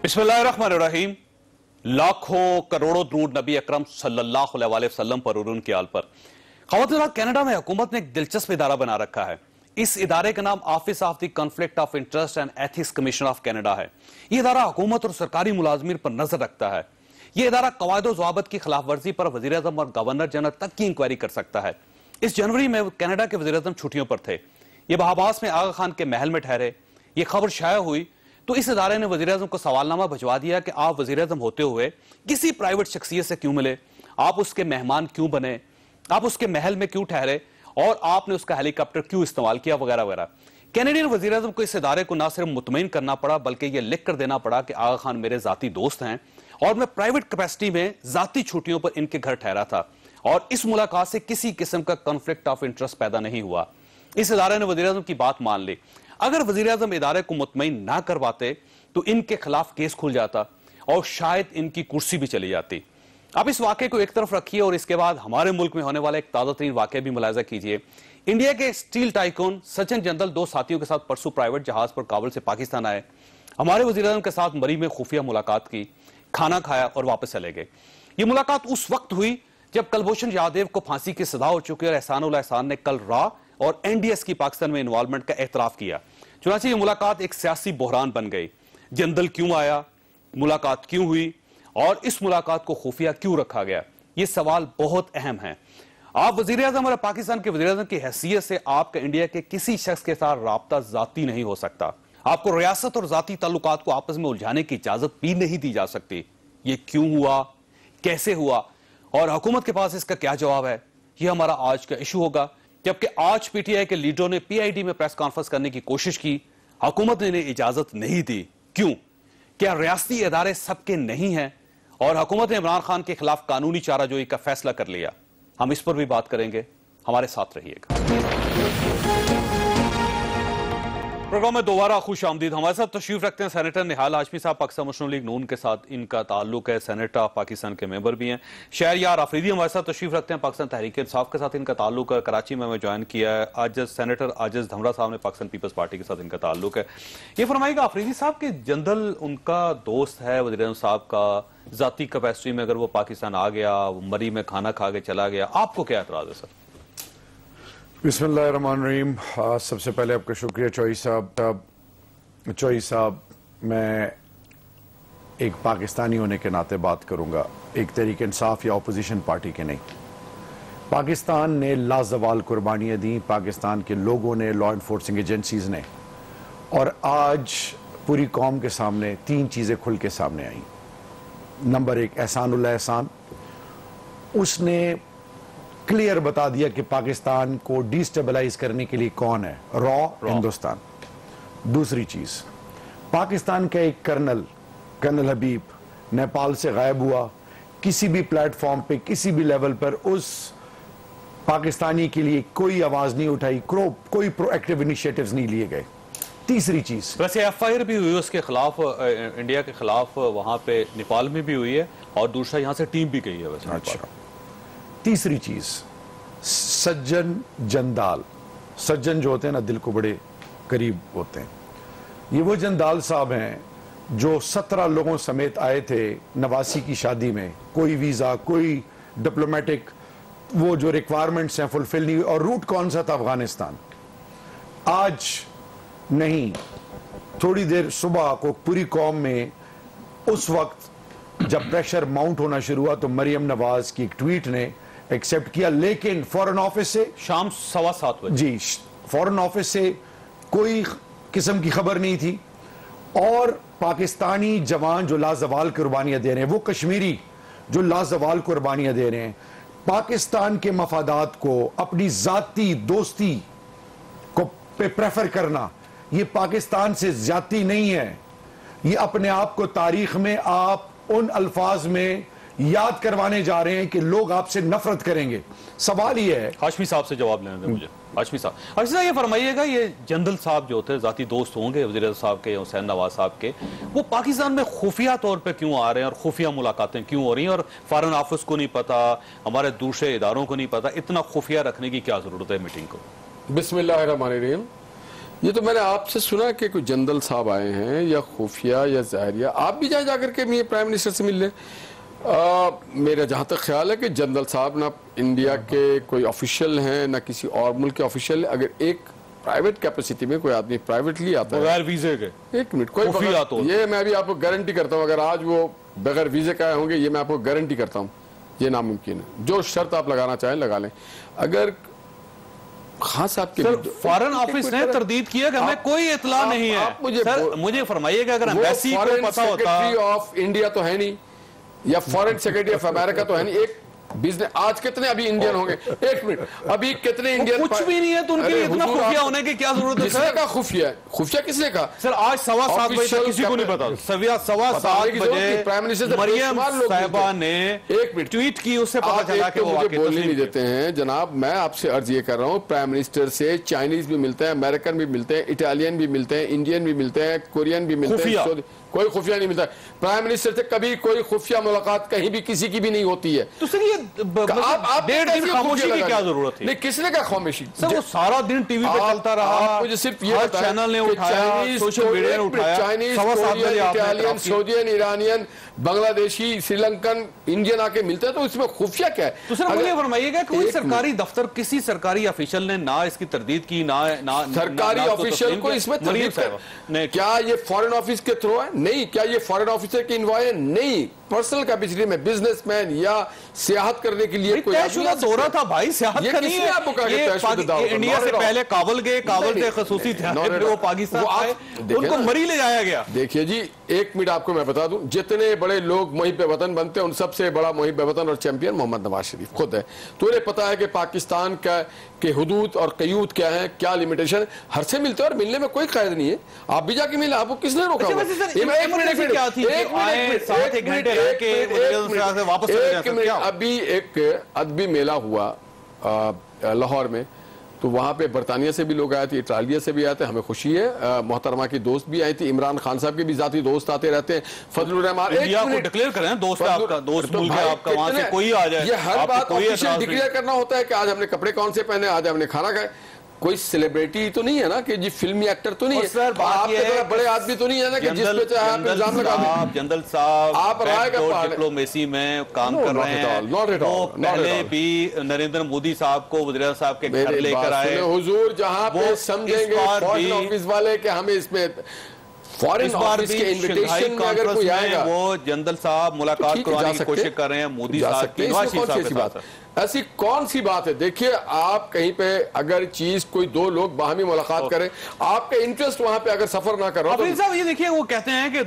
बिस्मिल्लाहिर्रहमानिर्रहीम। लाखों करोड़ों द्रूद नबी अकरम सल्लल्लाहु अलैहि वसल्लम पर और उनके आल पर। ख़वातीन, कनाडा में हुकूमत ने एक दिलचस्प इदारा बना रखा है। इस इदारे का नाम office of the conflict of interest and ethics commission of Canada है। यह इदारा हुकूमत और सरकारी मुलाजमीन पर नजर रखता है। यह इदारा कवायद ज़वाबित की खिलाफ वर्जी पर वज़ीर आज़म और गवर्नर जनरल तक की इंक्वायरी कर सकता है। इस जनवरी में कनाडा के वज़ीर आज़म छुट्टियों पर थे। ये बहाबास में आगा खान के महल में ठहरे। ये खबर शाया हुई तो इस इदारे ने वज़ीर आज़म को सवालनामा भिजवा दिया कि आप वज़ीर आज़म होते हुए किसी प्राइवेट शख्सियत से क्यों मिले, आप उसके मेहमान क्यों बने, आप उसके महल में क्यों ठहरे और आपने उसका हेलीकॉप्टर क्यों इस्तेमाल किया, वगैरह वगैरह। कैनेडियन वज़ीर आज़म को इस इदारे को ना सिर्फ मुतमईन करना पड़ा बल्कि यह लिख कर देना पड़ा कि आगा खान मेरे जाती दोस्त हैं और मैं प्राइवेट कैपेसिटी में जाती छुट्टियों पर इनके घर ठहरा था और इस मुलाकात से किसी किस्म का कॉन्फ्लिक्ट ऑफ इंटरेस्ट पैदा नहीं हुआ। इस इदारे ने वज़ीर आज़म की बात मान ली। अगर वज़ीर आज़म इदारे को मुतमईन ना करवाते तो इनके खिलाफ केस खुल जाता और शायद इनकी कुर्सी भी चली जाती। आप इस वाक़े को एक तरफ रखिए और इसके बाद हमारे मुल्क में होने वाला एक ताज़ा तरीन वाक़या भी मुलाहिज़ा कीजिए। इंडिया के स्टील टाइकून सचिन जिंदल दो साथियों के साथ परसों प्राइवेट जहाज पर काबुल से पाकिस्तान आए। हमारे वज़ीर आज़म के साथ मरी में खुफिया मुलाकात की, खाना खाया और वापस चले गए। ये मुलाकात उस वक्त हुई जब कुलभूषण यादव को फांसी की सजा हो चुकी और एहसान ने कल रा और एनडीएस की पाकिस्तान में इन्वॉल्वमेंट का एतराफ किया। चुनांचे ये मुलाकात एक सियासी बहरान बन गई। जिंदल क्यों आया, मुलाकात क्यों हुई और इस मुलाकात को खुफिया क्यों रखा गया, ये सवाल बहुत अहम है। आप वज़ीर आज़म और पाकिस्तान के वज़ीर आज़म की हैसियत से आपका इंडिया के किसी शख्स के साथ राब्ता जाती नहीं हो सकता। आपको रियासत और जाती ताल्लुकात को आपस में उलझाने की इजाजत भी नहीं दी जा सकती। ये क्यों हुआ, कैसे हुआ और हुकूमत के पास इसका क्या जवाब है, यह हमारा आज का इशू होगा। जबकि आज पीटीआई के लीडरों ने पीआईडी में प्रेस कॉन्फ्रेंस करने की कोशिश की, हुकूमत ने इन्हें इजाजत नहीं दी। क्यों? क्या रियासती इदारे सबके नहीं हैं और हुकूमत ने इमरान खान के खिलाफ कानूनी चाराजोई का फैसला कर लिया? हम इस पर भी बात करेंगे, हमारे साथ रहिएगा। प्रोग्राम में दोबारा खुश आमदीद। हमारे साथ तशरीफ रखते हैं सेनेटर निहाल हाशमी साहब, पाकिस्तान मुस्लिम लीग नून के साथ इनका ताल्लुक है, सेनेटर ऑफ पाकिस्तान के मेंबर भी हैं। शहरयार आफरीदी हमारे साथ तशरीफ रखते हैं, पाकिस्तान तहरीक इंसाफ के साथ इनका ताल्लुक है, कराची में हमें ज्वाइन किया है। आज सेनेटर आजिज धमरा साहब ने पाकिस्तान पीपल्स पार्टी के साथ इनका ताल्लुक है। ये फरमाइएगा आफरीदी साहब के जिंदल उनका दोस्त है, वज़ीर आज़म साहब का जाती कैपेसिटी में अगर वो पाकिस्तान आ गया, मरी में खाना खा के चला गया, आपको क्या एतराज है सर? बिस्मिल्लाहिर्रहमानिर्रहीम। सबसे पहले आपका शुक्रिया चौई साहब। मैं एक पाकिस्तानी होने के नाते बात करूंगा, एक तहरीक इंसाफ या अपोजिशन पार्टी के नहीं। पाकिस्तान ने लाजवाल कुर्बानियां दी, पाकिस्तान के लोगों ने, लॉ एनफोर्सिंग एजेंसीज ने, और आज पूरी कौम के सामने तीन चीज़ें खुल के सामने आई। नंबर एक, एहसान, उसने क्लियर बता दिया कि पाकिस्तान को डिस्टेबलाइज करने के लिए कौन है, रॉ हिंदुस्तान। दूसरी चीज, पाकिस्तान का एक कर्नल हबीब नेपाल से गायब हुआ, किसी भी प्लेटफॉर्म पे किसी भी लेवल पर उस पाकिस्तानी के लिए कोई आवाज नहीं उठाई, कोई प्रोएक्टिव इनिशिएटिव्स नहीं लिए गए। तीसरी चीज, वैसे एफआईआर भी हुई उसके खिलाफ, इंडिया के खिलाफ वहां पे नेपाल में भी हुई है और दूसरा यहां से टीम भी गई है वैसे। अच्छा, तीसरी चीज, सज्जन जंदाल, सज्जन जो होते हैं ना दिल को बड़े करीब होते हैं, ये वो जंदाल साहब हैं जो 17 लोगों समेत आए थे नवासी की शादी में। कोई वीजा, कोई डिप्लोमेटिक वो जो रिक्वायरमेंट्स हैं फुलफिल नहीं हुई, और रूट कौन सा था, अफगानिस्तान। आज नहीं, थोड़ी देर सुबह को पूरी कौम में उस वक्त जब प्रेशर माउंट होना शुरू हुआ तो मरियम नवाज की एक ट्वीट ने एक्सेप्ट किया, लेकिन फॉरेन ऑफिस से शाम 7:15 बजे जी फॉरेन ऑफिस से कोई किस्म की खबर नहीं थी। और पाकिस्तानी जवान जो लाजवाल कुर्बानियां दे रहे हैं, वो कश्मीरी जो लाजवाल कुर्बानियां दे रहे हैं, पाकिस्तान के मफादात को, अपनी जाती दोस्ती को पे प्रेफर करना, ये पाकिस्तान से ज्यादती नहीं है। ये अपने आप को तारीख में आप उन अल्फाज में याद करवाने जा रहे हैं कि लोग आपसे नफरत करेंगे। सवाल ये है, हाशमी साहब से जवाब लेने दें मुझे। हाशमी साहब ये फरमाइएगा, ये जिंदल साहब जो होते हैं जाती दोस्त होंगे वज़ीर आज़म साहब के, हुसैन नवाज साहब के, वो पाकिस्तान में खुफिया तौर पे क्यों आ रहे हैं और खुफिया मुलाकातें क्यों हो रही हैं और फॉरेन ऑफिस को नहीं पता, हमारे दूसरे इदारों को नहीं पता, इतना खुफिया रखने की क्या जरूरत है मीटिंग को? बिस्मिल्लाहिर्रहमानिर्रहीम। ये तो मैंने आपसे सुना कि कोई जनरल साहब आए हैं या खुफिया या ज़ाहिरिया, आप भी जाए जाकर के मैं प्राइम मिनिस्टर से मिल लें। मेरा जहाँ तक ख्याल है कि जनरल साहब ना इंडिया के कोई ऑफिशियल हैं ना किसी और मुल्क के ऑफिशियल है। अगर एक प्राइवेट कैपेसिटी में कोई आदमी प्राइवेटली आता है बगैर वीजे के, एक मिनट, कोई तो ये मैं भी आपको गारंटी करता हूँ, अगर आज वो बगैर वीजे का होंगे, ये मैं आपको गारंटी करता हूँ, ये नामुमकिन है। जो शर्त आप लगाना चाहें लगा लें। अगर खान साहब के फॉरेन ऑफिस ने तरदीद किया कि हमें कोई इतला नहीं है। सर मुझे फरमाइएगा, अगर एम्बेसी को पता होता, ऑफ इंडिया तो है नहीं या फॉरेन सेक्रेटरी ऑफ अमेरिका तो है नहीं, एक बिजनेस आज कितने अभी इंडियन होंगे, एक मिनट, अभी कितने इंडियन कुछ भी नहीं है तो उनके लिए इतना खुफिया होने की क्या जरूरत है? किसने कहा खुफिया? खुफिया किसने कहा? सर आज 7:15 बजे किसी को नहीं पता, 7:15 बजे प्राइम मिनिस्टर मरियम साहिबा ने एक मिनट ट्वीट की, उससे पता चला कि वो मुझे बोलने नहीं देते हैं। जनाब मैं आपसे अर्ज ये कर रहा हूँ, प्राइम मिनिस्टर से चाइनीज भी मिलते हैं, अमेरिकन भी मिलते हैं, इटालियन भी मिलते हैं, इंडियन भी मिलते हैं, कोरियन भी मिलते हैं, कोई खुफिया नहीं मिलता। प्राइम मिनिस्टर से कभी कोई खुफिया मुलाकात कहीं भी किसी की भी नहीं होती है। तो सर ये आप डेढ़ दिन खामोशी की क्या जरूरत थी? नहीं, किसने कहा खामोशी? सर वो सारा दिन टीवी पे चलता रहा, मुझे सिर्फ ये चैनल ने उठाया, सोशल मीडिया ने उठाया, Chinese, Italian, Saudian, Iranian, Bangladeshi, Sri Lankan, Indian आके मिलते हैं, तो इसमें खुफिया क्या है? तो सर मुझे फरमाइएगा, कोई सरकारी दफ्तर, किसी सरकारी ऑफिशियल ने ना इसकी तरदीद की, ना सरकारी ऑफिशियल को इसमें तरदीद, क्या ये फॉरेन ऑफिस के थ्रू है? नहीं। क्या ये फॉरेन ऑफिसर की इन्वॉय है? नहीं। पर्सनल कैपेसिटी में बिजनेसमैन या सियाहत करने के लिए कोई तयशुदा दौरा था भाई, सियाहत का नहीं है। आपको कहा कि इंडिया से पहले काबुल गए, काबुल से खसूसी थे, वो पाकिस्तान आए, उनको मरी ले जाया गया। देखिए जी, एक मिनट आपको मैं बता दूं, जितने बड़े लोग मुहिब वतन बनते हैं उन सबसे बड़ा मुहिब वतन और चैंपियन मोहम्मद नवाज शरीफ खुद है। तो इन्हें पता है कि पाकिस्तान का के हुदूद और कयूद क्या है, क्या लिमिटेशन। हर से मिलते हैं और मिलने में कोई कैद नहीं है। आप भी जाके मिले, आपको किसने रोका? अभी एक अदबी मेला हुआ लाहौर में, तो वहां पे बरतानिया से भी लोग आए थे, इटालिया से भी आए थे, हमें खुशी है। मोहतरमा की दोस्त भी आई थी, इमरान खान साहब के भी जाती दोस्त आते रहते हैं, फजलुर रहमान। इंडिया को डिक्लेयर करें दोस्त, आपका दोस्त मुल्क है आपका, वहां से कोई आ जाए, ये हर बात ऑफिशियल डिक्लेयर करना होता है कि आज हमने कपड़े कौन से पहने, आज हमने खाना खाया। कोई सेलिब्रिटी तो नहीं है ना कि जी फिल्मी एक्टर तो नहीं है, सर बात ये है बड़े आदमी तो नहीं है ना कि जिस पे चाहे आप इल्जाम लगा दें। जनरल साहब आप डिप्लोमेसी में काम कर रहे हैं, वो पहले भी नरेंद्र मोदी साहब को वज़ीर साहब के घर लेकर आए। हुजूर जहां पे समझेंगे फॉरेन ऑफिस वाले कि हमें इसमें फॉरेन ऑफिस के इन्विटेशन में अगर कोई आएगा, वो जनरल साहब मुलाकात करवाने की कोशिश कर रहे हैं मोदी साहब की, ऐसी कौन सी बात है? देखिए, आप कहीं पे अगर चीज कोई दो लोग बाहमी मुलाकात करें, आपका इंटरेस्ट वहां पे अगर सफर ना करो तो साहब ये देखिए, वो कहते हैं कि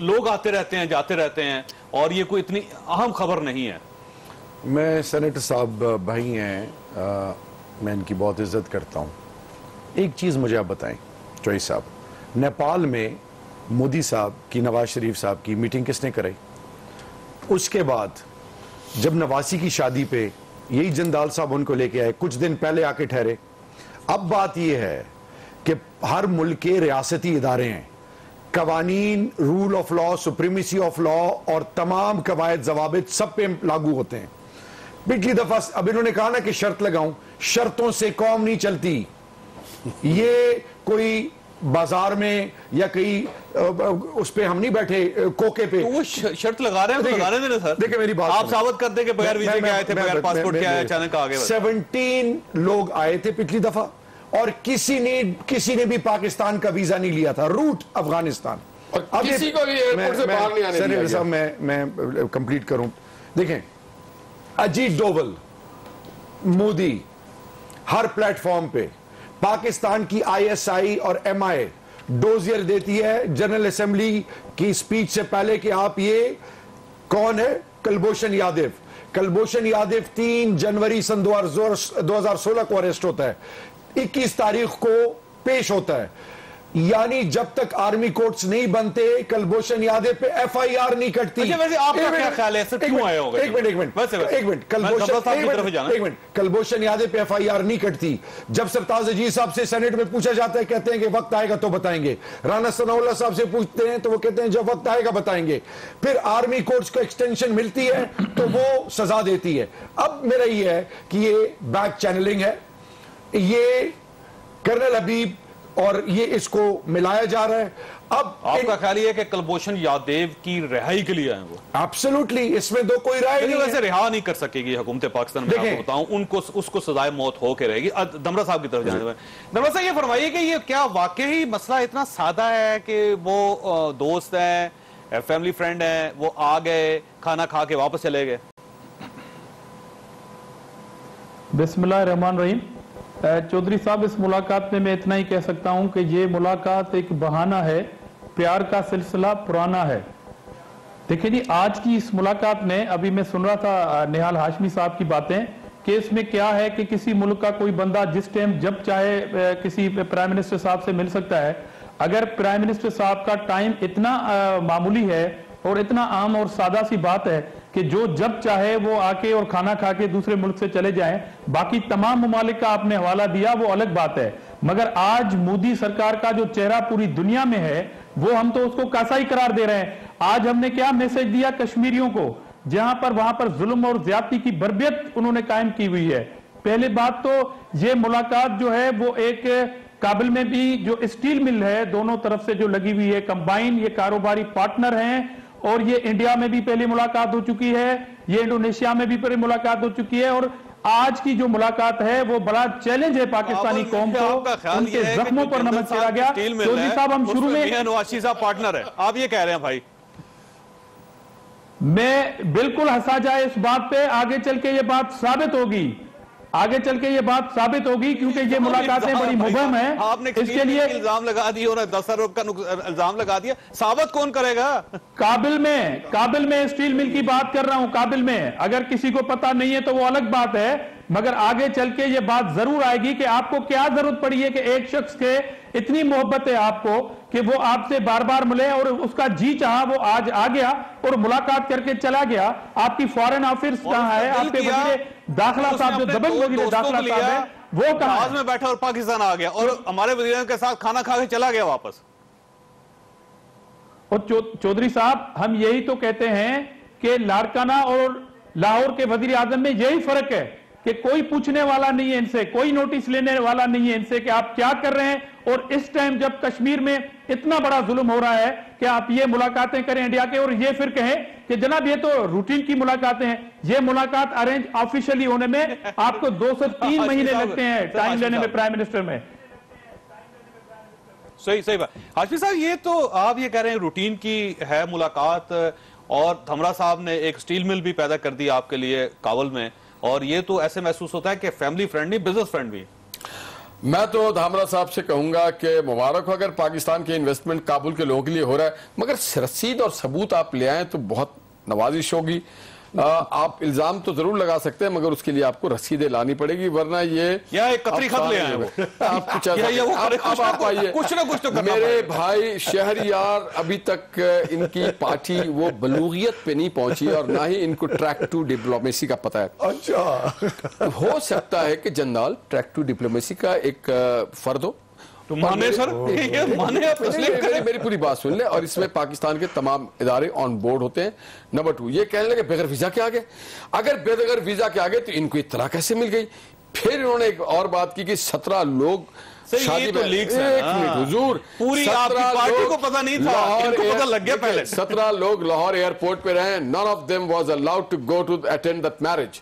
लोग आते रहते हैं जाते रहते हैं और ये कोई इतनी अहम खबर नहीं है। मैं सेनेटर साहब भाई हैं, मैं इनकी बहुत इज्जत करता हूं। एक चीज मुझे आप बताएं चौई साहब, नेपाल में मोदी साहब की, नवाज शरीफ साहब की मीटिंग किसने कराई? उसके बाद जब नवासी की शादी पे यही जंदाल साहब उनको लेके आए, कुछ दिन पहले आके ठहरे। अब बात यह है कि हर मुल्क के रियासती इदारे हैं, कवानीन, rule of law, supremacy of law और तमाम कवायद जवाबित सब पे लागू होते हैं। पिछली दफा अब इन्होंने कहा ना कि शर्त लगाऊं, शर्तों से कौम नहीं चलती। ये कोई बाजार में या कहीं उस पे हम नहीं बैठे कोके पे, तो वो शर्त लगा रहे हैं, तो लगाने देना सर। देखिए मेरी बात, आप साबित कर दें कि बगैर वीजे के आए थे, बगैर पासपोर्ट के आए, अचानक आ गए। 17 लोग आए थे पिछली दफा और किसी ने भी पाकिस्तान का वीजा नहीं लिया था, रूट अफगानिस्तान। अब किसी को भी एयरपोर्ट से बाहर नहीं आने दिया गया। मैं कंप्लीट करूं। देखें, अजीत डोवल, मोदी हर प्लेटफॉर्म पे पाकिस्तान की ISI और MI डोजियर देती है जनरल असेंबली की स्पीच से पहले कि आप ये कौन है, कुलभूषण यादव। कुलभूषण यादव 3 जनवरी सन 2016 को अरेस्ट होता है, 21 तारीख को पेश होता है। यानी जब तक आर्मी कोर्ट्स नहीं बनते, कुलभूषण यादव पे FIR नहीं कटती। वैसे आपका क्या ख्याल है, क्यों आए होंगे? एक मिनट, कुलभूषण यादव पे FIR नहीं कटती। जब सरताज अजीज साहब से सेनेट में पूछा जाता है, कहते हैं कि वक्त आएगा तो बताएंगे। राना सनाउल्लाह साहब से पूछते हैं तो वो कहते हैं जब वक्त आएगा बताएंगे। फिर आर्मी कोर्ट्स को एक्सटेंशन मिलती है तो वो सजा देती है। अब मेरा ये है कि ये बैक चैनलिंग है, ये कर्नल हबीब और ये इसको मिलाया जा रहा है। अब आपका ख्याल ये है कि कुलभूषण यादव की रिहाई के लिए आए वो? एब्सोल्युटली, इसमें दो कोई राय नहीं है। वैसे रिहा नहीं कर सकेगी हुकूमत पाकिस्तान, मैं आपको बताऊं, उनको उसको सजाए मौत हो के रहेगी। दमरा साहब की तरफ जाने में, दमरा साहब ये फरमाइए कि ये क्या वाकई मसला इतना सादा है कि वो दोस्त हैं, फैमिली फ्रेंड हैं, वो आ गए, खाना खा के वापस चले गए? बिस्मिल्लाह रहमान रहीम। चौधरी साहब, इस मुलाकात में मैं इतना ही कह सकता हूं कि ये मुलाकात एक बहाना है, प्यार का सिलसिला पुराना है। देखिए जी, आज की इस मुलाकात में अभी मैं सुन रहा था निहाल हाशमी साहब की बातें कि इसमें क्या है कि किसी मुल्क का कोई बंदा जिस टाइम जब चाहे किसी प्राइम मिनिस्टर साहब से मिल सकता है। अगर प्राइम मिनिस्टर साहब का टाइम इतना मामूली है और इतना आम और सादा सी बात है कि जो जब चाहे वो आके और खाना खा के दूसरे मुल्क से चले जाएं, बाकी तमाम ममालिक का आपने हवाला दिया, वो अलग बात है। मगर आज मोदी सरकार का जो चेहरा पूरी दुनिया में है, वो हम तो उसको कैसा ही करार दे रहे हैं। आज हमने क्या मैसेज दिया कश्मीरियों को, जहां पर वहां पर जुल्म और ज्यादती की बर्बियत उन्होंने कायम की हुई है। पहली बात तो ये मुलाकात जो है वो एक काबिल में भी जो स्टील मिल है दोनों तरफ से जो लगी हुई है, कंबाइन, ये कारोबारी पार्टनर हैं। और ये इंडिया में भी पहली मुलाकात हो चुकी है, ये इंडोनेशिया में भी पहली मुलाकात हो चुकी है। और आज की जो मुलाकात है वो बड़ा चैलेंज है पाकिस्तानी कौम को, उनके जख्मों पर नमक चढ़ा गया। चौधरी साहब, हम शुरू में नवाशी साहब पार्टनर है, आप ये कह रहे हैं भाई? मैं बिल्कुल हंसा जाए इस बात पे, आगे चल के ये बात साबित होगी, आगे चल के ये बात साबित होगी, क्योंकि ये मुलाकातें बड़ी मुबहम है। आपने इसके लिए इल्जाम लगा दिया और 10 अरब का इल्जाम लगा दिया, साबित कौन करेगा? काबिल में स्टील मिल की बात कर रहा हूं। काबिल में अगर किसी को पता नहीं है तो वो अलग बात है, मगर आगे चल के ये बात जरूर आएगी कि आपको क्या जरूरत पड़ी है कि एक शख्स के इतनी मोहब्बत है आपको कि वो आपसे बार बार मिले, और उसका जी चाहा वो आज आ गया और मुलाकात करके चला गया। आपकी फॉरेन ऑफिस कहां है? आपके वजीर दाखिला साहब जो दबंग वजीर दाखिला साहब है वो कहां में बैठा और पाकिस्तान आ गया और हमारे वजीर के साथ खाना खा के चला गया वापस। और चौधरी साहब, हम यही तो कहते हैं कि लाड़काना और लाहौर के वजीर आजम में यही फर्क है कि कोई पूछने वाला नहीं है इनसे, कोई नोटिस लेने वाला नहीं है इनसे कि आप क्या कर रहे हैं। और इस टाइम जब कश्मीर में इतना बड़ा जुल्म हो रहा है कि आप ये मुलाकातें करें इंडिया के, और ये फिर कहें कि जनाब ये तो रूटीन की मुलाकातें हैं। ये मुलाकात अरेंज ऑफिशियली होने में आपको 2 से 3 महीने लगते हैं टाइम लेने में प्राइम मिनिस्टर में। सही बात। हाशमी साहब, ये तो आप ये कह रहे हैं रूटीन की है मुलाकात, और धमरा साहब ने एक स्टील मिल भी पैदा कर दी आपके लिए काबुल में, और ये तो ऐसे महसूस होता है कि फैमिली फ्रेंड नहीं, बिजनेस फ्रेंड भी। मैं तो धामरा साहब से कहूंगा कि मुबारक हो अगर पाकिस्तान के इन्वेस्टमेंट काबुल के लोगों के लिए हो रहा है, मगर रसीद और सबूत आप ले आए तो बहुत नवाजिश होगी। आप इल्जाम तो जरूर लगा सकते हैं, मगर उसके लिए आपको रसीदें लानी पड़ेगी, वरना ये एक कतरी खत ले आए आप आइए कुछ ना कुछ तो मेरे भाई शहरियार, अभी तक इनकी पार्टी वो बलूगियत पे नहीं पहुंची और ना ही इनको ट्रैक टू डिप्लोमेसी का पता है। अच्छा, हो सकता है कि जनरल ट्रैक टू डिप्लोमेसी का एक फर्द हो। तो माने सर, ये माने आप मेरी पूरी बात सुन ले, और इसमें पाकिस्तान के तमाम इदारे ऑन बोर्ड होते हैं। नंबर 2, ये कहने लगे बगैर वीजा के आगे, अगर बगैर वीजा के आगे तो इनको इत्तला कैसे मिल गई? फिर इन्होंने एक और बात की कि 17 लोग शादी तो लीक हुजूर, पूरी आपकी पार्टी को पता नहीं था, इनको पता लग गया पहले। 17 लोग लाहौर एयरपोर्ट पे रहे, none of them was allowed to go to attend that marriage.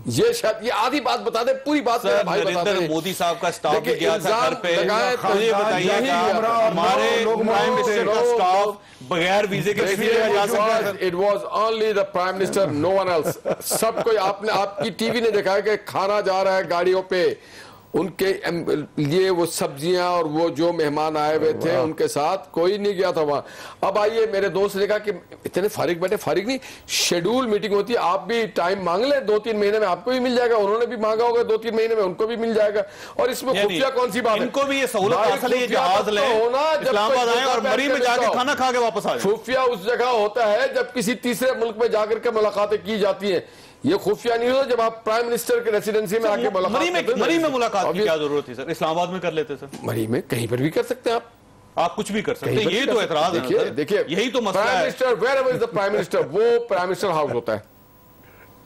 ये शायद ये आधी बात बता दे, पूरी बात मेरा भाई बताते हैं। मोदी साहब का स्टाफ भी गया था घर पे, ये बताइएगा हमारे प्राइम मिनिस्टर का स्टाफ बगैर वीजे के जा सकता है? It was only the prime minister, no one else. सब कोई आपकी टीवी ने देखा है कि खाना जा रहा है गाड़ियों पे, उनके लिए वो सब्जियां और वो जो मेहमान आए हुए थे उनके साथ कोई नहीं गया था वहां। अब आइए, मेरे दोस्त ने कहा कि इतने फारिग बैठे, फारिग नहीं, शेड्यूल मीटिंग होती है, आप भी टाइम मांग ले, 2-3 महीने में आपको भी मिल जाएगा, उन्होंने भी मांगा होगा 2-3 महीने में उनको भी मिल जाएगा। और इसमें खुफिया कौन सी बात है? इनको भी ये सहूलत हासिल है, ये जहाज ले इस्लामाबाद आए और मरी में जाके खाना खा के वापस आ जाए। खुफिया उस जगह होता है जब किसी तीसरे मुल्क में जाकर के मुलाकातें की जाती है। ये खुफिया नहीं होता जब आप प्राइम मिनिस्टर के रेसिडेंसी में आके मुलाकात करते हैं। मरी में मुलाकात की क्या जरूरत थी सर? इस्लामाबाद में कर लेते सर। मरी में कहीं पर भी कर सकते हैं आप कुछ भी कर सकते हैं, ये तो एतराज है। देखिए यही तो मसला है। Prime minister, wherever is the prime minister, वो प्राइम मिनिस्टर हाउस होता है।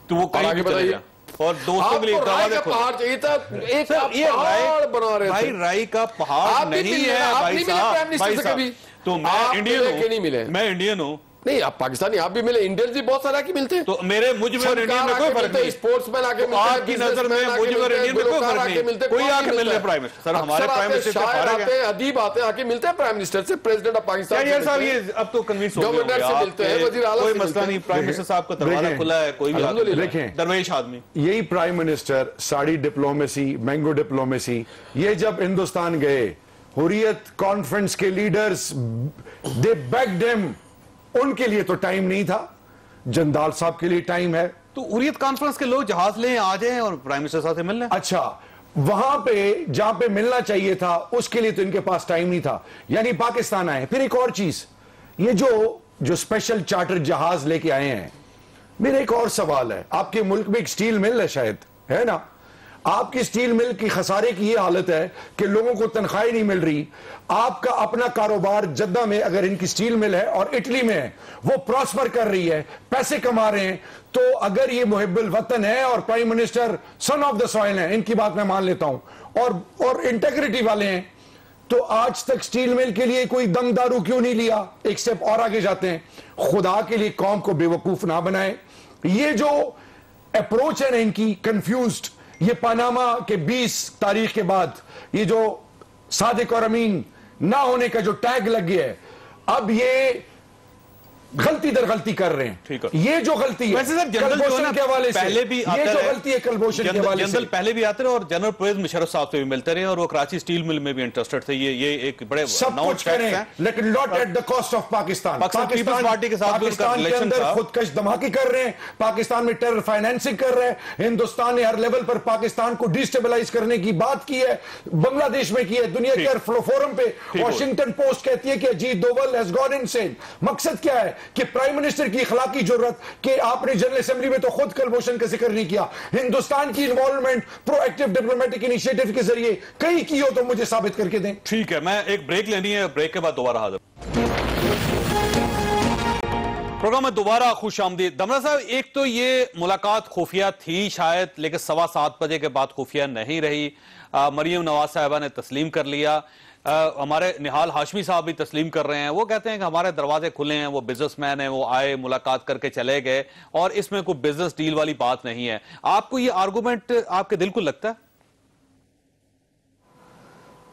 तो वो कहीं भी बताइए, और दोस्तों के लिए आपको राय का पहाड़ चाहिए था, एक आप पहाड़ बना रहे थे। भाई राय का पहाड़ नहीं है भाई साहब, तो मैं इंडियन हूँ, मैं इंडियन हूँ। नहीं, आप पाकिस्तानी, आप भी मिले, इंडियंस भी बहुत सारे आके मिलते हैं। तो मेरे मुझ में और इंडियन में कोई फर्क नहीं। स्पोर्ट्समैन आके मिलते हैं, आपकी नजर में मुझ में और इंडियन में कोई फर्क नहीं। कोई आके मिल रहे प्राइम मिनिस्टर, सर हमारे प्राइम मिनिस्टर से फर्क है। अदीब आते हैं, आके मिलते हैं प्राइम मिनिस्टर से, प्रेसिडेंट ऑफ पाकिस्तान यार साहब ये अब तो कन्विंस हो गवर्नर से मिलते हैं, वजीर आला कोई मसला नहीं, प्राइम मिनिस्टर साहब का दरवाजा खुला है, कोई भी देखें दरवेश आदमी। यही prime minister sari diplomacy, mango diplomacy, ये जब हिंदुस्तान गए, हुर्रियत कॉन्फ्रेंस के लीडर्स दे बेग्ड हिम, उनके लिए तो टाइम नहीं था, जंदाल साहब के लिए टाइम है। तो हुर्रियत कॉन्फ्रेंस के लोग जहाज ले आ जाएं और प्राइम मिनिस्टर साहब से मिल लें। अच्छा, वहां पे जहां पे मिलना चाहिए था उसके लिए तो इनके पास टाइम नहीं था, यानी पाकिस्तान आए। फिर एक और चीज, ये जो स्पेशल चार्टर जहाज लेके आए हैं, मेरा एक और सवाल है, आपके मुल्क में एक स्टील मिल है शायद, है ना? आपकी स्टील मिल की खसारे की ये हालत है कि लोगों को तनख्वाही नहीं मिल रही। आपका अपना कारोबार जद्दा में अगर इनकी स्टील मिल है और इटली में है, वो प्रॉस्पर कर रही है, पैसे कमा रहे हैं, तो अगर ये मुहिब्बुल वतन है और prime minister son of the soil है, इनकी बात मैं मान लेता हूं, और इंटेग्रिटी वाले हैं, तो आज तक स्टील मिल के लिए कोई दम दारू क्यों नहीं लिया? एक स्टेप और आगे जाते हैं, खुदा के लिए कौम को बेवकूफ ना बनाए। ये जो अप्रोच है ना इनकी, कंफ्यूज्ड, ये पनामा के 20 तारीख के बाद ये जो सादिक और अमीन ना होने का जो टैग लग गया है, अब ये गलती दर गलती कर रहे हैं। ठीक है, ये जो गलती है वैसे सर जनरल के हवाले से, पहले भी ये जो गलती है कलभूषण के हवाले से, जनरल पहले भी आते रहे और जनरल परवेज मुशर्रफ साहब से भी मिलते रहे और वो कराची स्टील मिल में भी इंटरेस्टेड थे। ये एक बड़े सब कुछ करें, लेकिन not at the cost of Pakistan. Peoples Party के साथ पाकिस्तान के अंदर खुदकश धमाके कर रहे हैं, पाकिस्तान में टेरर फाइनेंसिंग कर रहे हैं। हिंदुस्तान ने हर लेवल पर पाकिस्तान को डिस्टेबलाइज करने की बात की है, बांग्लादेश में की है, दुनिया के हर फोरम पे। वॉशिंगटन पोस्ट कहती है कि Ajit Doval has gone insane. मकसद क्या है कि प्राइम मिनिस्टर की इखलाकी जरूरत कि आपने जनरल असेंबली में तो खुद कलभूषण का जिक्र नहीं किया, हिंदुस्तान की इन्वॉल्वमेंट प्रोएक्टिव डिप्लोमेटिक इनिशिएटिव के जरिए कहीं की हो तो मुझे साबित करके दें। ठीक है, मैं एक ब्रेक लेनी है, ब्रेक के बाद दोबारा हाजिर। प्रोग्राम में दोबारा खुशामदीद। दमरा साहब, एक तो ये मुलाकात खुफिया थी शायद, लेकिन 7:15 बजे के बाद खुफिया नहीं रही। मरियम नवाज साहिबा ने तस्लीम कर लिया, हमारे निहाल हाशमी साहब भी तस्लीम कर रहे हैं। वो कहते हैं कि हमारे दरवाजे खुले हैं, वो बिजनेसमैन हैं, वो आए, मुलाकात करके चले गए और इसमें कोई बिजनेस डील वाली बात नहीं है। आपको ये आर्गुमेंट आपके दिल को लगता है?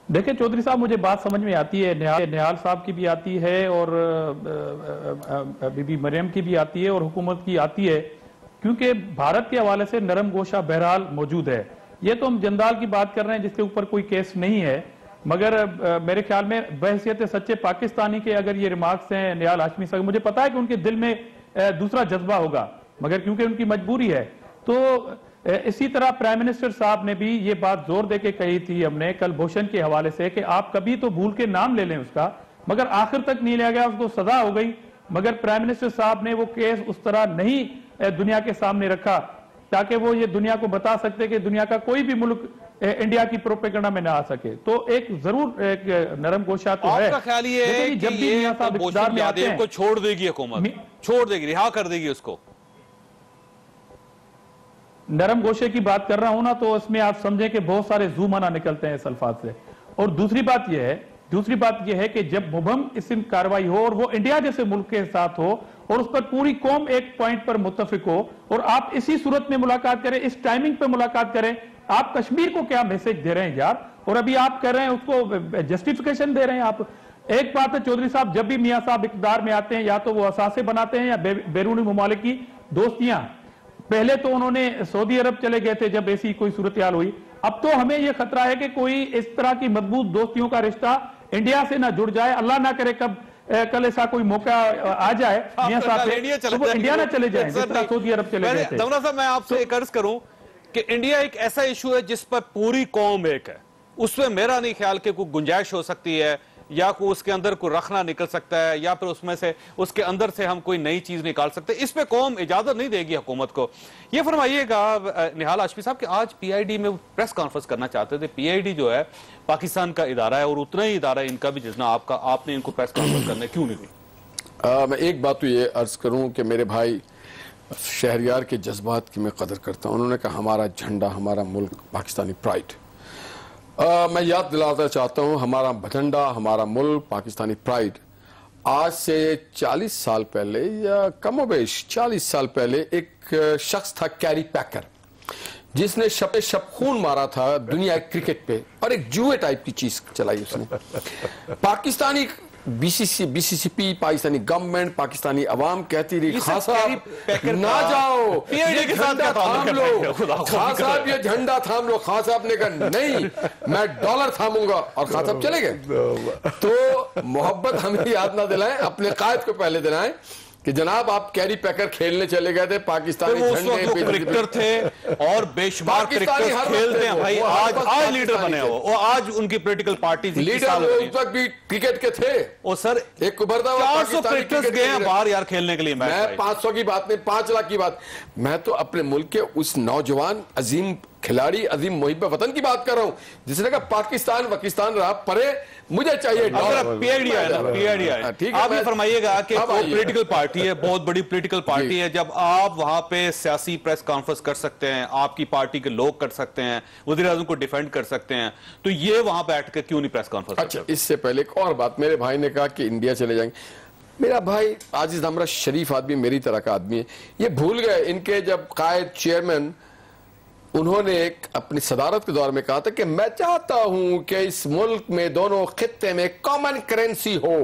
देखिए चौधरी साहब, मुझे बात समझ में आती है, निहाल साहब की भी आती है और बीबी मरियम की भी आती है और हुकूमत की आती है, क्योंकि भारत के हवाले से नरम गोशा बहरहाल मौजूद है। ये तो हम जंदाल की बात कर रहे हैं जिसके ऊपर कोई केस नहीं है, मगर मेरे ख्याल में बहैसियत सच्चे पाकिस्तानी के अगर ये रिमार्क्स हैं निहाल हाशमी साहब, मुझे पता है कि उनके दिल में दूसरा जज्बा होगा, मगर क्योंकि उनकी मजबूरी है। तो इसी तरह प्राइम मिनिस्टर साहब ने भी ये बात जोर दे के कही थी हमने कलभूषण के हवाले से कि आप कभी तो भूल के नाम ले लें उसका, मगर आखिर तक नहीं लिया गया, उसको सजा हो गई। मगर प्राइम मिनिस्टर साहब ने वो केस उस तरह नहीं दुनिया के सामने रखा ताकि वो ये दुनिया को बता सकते कि दुनिया का कोई भी मुल्क इंडिया की प्रोपेगेंडा में ना आ सके। तो एक जरूर एक नरम गोशा तो है। आपका ख्याल ये है जब भी मियां साहब इक़्तिदार में आते हैं को छोड़ देगी हुकूमत, छोड़ देगी, रिहा कर देगी उसको? नरम गोशे की बात कर रहा हूं ना, तो इसमें आप समझें कि बहुत सारे जू मना निकलते हैं इस अल्फाज से। और दूसरी बात यह है कि जब मुबहम इसम कार्रवाई हो और वो इंडिया जैसे मुल्क के साथ हो और उस पर पूरी कौम एक पॉइंट पर मुत्तफिक हो और आप इसी सूरत में मुलाकात करें, इस टाइमिंग पे मुलाकात करें, आप कश्मीर को क्या मैसेज दे रहे हैं यार? और अभी आप कह रहे हैं उसको जस्टिफिकेशन दे रहे हैं आप। एक बात है चौधरी साहब, जब भी मियां साहब इक़्तिदार में आते हैं या तो वो असासे बनाते हैं या बैरूनी मुमालिक की दोस्तियां। पहले तो उन्होंने सऊदी अरब चले गए थे जब ऐसी कोई सूरत हाल हुई। अब तो हमें यह खतरा है कि कोई इस तरह की मजबूत दोस्तियों का रिश्ता इंडिया से ना जुड़ जाए, अल्लाह ना करे कल ऐसा कोई मौका आ जाए मियां साहब तो वो इंडिया ना चले जाए जिस तरह सऊदी अरब चले गए थे। दमरा साहब, मैं आपसे एक अर्ज करूं कि इंडिया एक ऐसा इशू है जिस पर पूरी कौम एक है, उसमें मेरा नहीं ख्याल कि कोई गुंजाइश हो सकती है या कोई उसके अंदर कोई रखना निकल सकता है या फिर उसमें से उसके अंदर से हम कोई नई चीज निकाल सकते हैं। इस पे कौम इजाजत नहीं देगी हुकूमत को। ये फरमाइएगा निहाल हाशमी साहब कि आज पीआईडी में प्रेस कॉन्फ्रेंस करना चाहते थे। पीआईडी जो है पाकिस्तान का इदारा है और उतना ही इदारा इनका भी जितना आपका, आपने इनको प्रेस कॉन्फ्रेंस करने क्यों नहीं दी? मैं एक बात तो ये अर्ज करूं कि मेरे भाई शहरियार के जज्बात की मैं कदर करता हूँ। उन्होंने कहा हमारा झंडा, हमारा मुल्क, पाकिस्तानी प्राइड। मैं याद दिलाना चाहता हूँ, हमारा झंडा, हमारा मुल्क, पाकिस्तानी प्राइड आज से 40 साल पहले या कमोबेश 40 साल पहले एक शख्स था कैरी पैकर, जिसने शब खून मारा था दुनिया क्रिकेट पे और एक जुए टाइप की चीज चलाई उसने। पाकिस्तानी बीसीसीपी, पाकिस्तानी गवर्नमेंट, पाकिस्तानी अवाम कहती रही खान साहब ना जाओ, ये झंडा थाम लो, खान साहब ये झंडा थाम लो। खान साहब ने कहा नहीं, मैं डॉलर थामूंगा, और खान साहब चले गए। तो मोहब्बत हमें याद ना दिलाएं, अपने कायद को पहले दिलाएं कि जनाब आप कैरी पैकर खेलने चले गए थे, पाकिस्तानी झंडे क्रिकेटर थे और बेशुमार क्रिकेटर्स खेलते हैं भाई। आज लीडर बने हो, और आज उनकी पॉलिटिकल पार्टी लीडर उस वक्त भी क्रिकेट के थे। और सर एक उभरता हुआ 400 क्रिकेटर्स गए हैं बाहर यार खेलने के लिए। मैं 500 की बात नहीं, 5 लाख की बात। मैं तो अपने मुल्क के उस नौजवान अजीम खिलाड़ी, अजीम मुहिब वतन की बात कर रहा हूं, जिसने कहा पाकिस्तान वकिस्तान रहा परे, मुझे चाहिए पीआईडी आया ना, पीआईडी आया। आप ये फरमाइएगा कि पॉलिटिकल पार्टी है, बहुत बड़ी पॉलिटिकल पार्टी है, जब आप वहां पे सियासी प्रेस कॉन्फ्रेंस कर सकते हैं, आपकी पार्टी के लोग कर सकते हैं, वज़ीर आज़म को डिफेंड कर सकते हैं, तो ये वहां बैठ के क्यों नहीं प्रेस कॉन्फ्रेंस? अच्छा, इससे पहले एक और बात, मेरे भाई ने कहा कि इंडिया चले जाएंगे। मेरा भाई आजिज हमरा शरीफ आदमी, मेरी तरह का आदमी है, ये भूल गए इनके जब कायद चेयरमैन, उन्होंने एक अपनी सदारत के दौर में कहा था कि मैं चाहता हूं कि इस मुल्क में, दोनों खित्ते में कॉमन करेंसी हो।